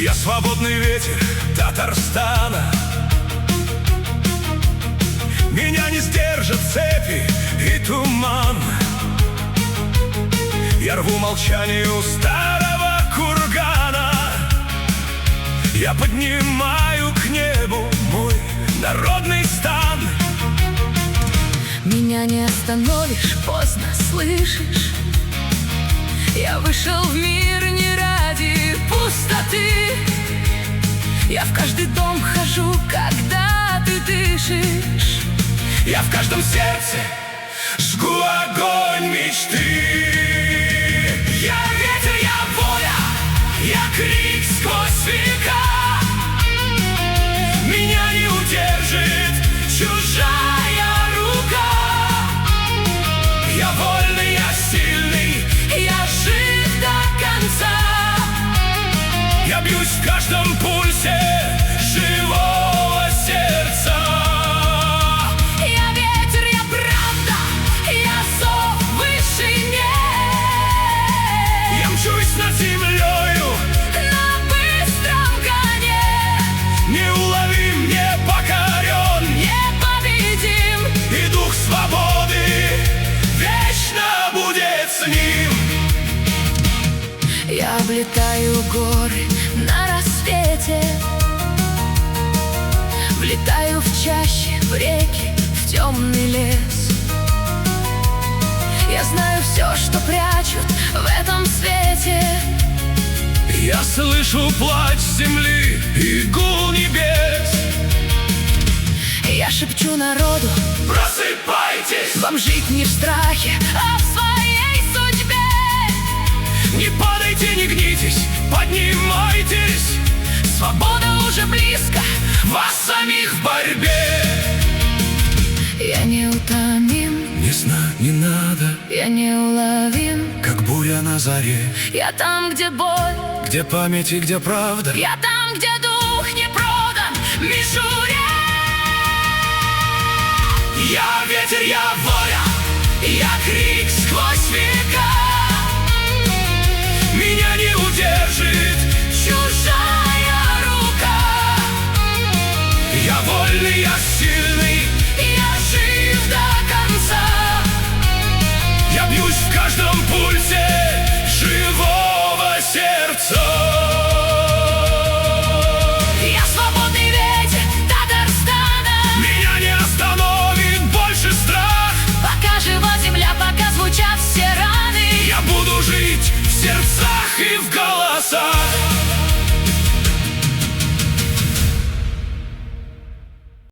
Я свободный ветер Татарстана. Меня не сдержат цепи и туман. Я рву молчанию старого кургана. Я поднимаю к небу мой народный стан. Меня не остановишь, поздно слышишь. Я вышел в мир не ради пустоты. Я в каждый дом хожу, когда ты дышишь. Я в каждом сердце жгу огонь мечты. Я ветер, я воля, я крик сквозь века. Меня не удержит чужая рука. Я вольный, я сильный, я жив до конца. Я бьюсь в каждом пульсе живого сердца. Я ветер, я правда, я зов вышине. Я мчусь над землею На быстром коне, неуловим, непокорен, непобедим. и дух свободы вечно будет с ним. Я облетаю горы на рассвете, влетаю в чащи, в реки, в темный лес. Я знаю все, что прячут в этом свете. Я слышу плач земли и гул небес. Я шепчу народу: Просыпайтесь, вам жить не в страхе, а в своей судьбе. не падайте, не гнитесь, поднимайтесь. Свобода уже близко, Вас самих в борьбе. я неутомим, Ни сна не надо, я неуловим. как буря на заре. Я там, где боль, Где память и где правда, я там, где дух не продан мишуре. я ветер, я воля, я крик сквозь века. Меня не удержит Чужая рука. Я вольный, я сильный, Я жив до конца. я бьюсь в каждом пульсе живого сердца. Я свободный ветер Татарстана. Меня не остановит больше страх. Пока жива земля, пока звучат все раны. Я буду жить в сердцах и в голосах.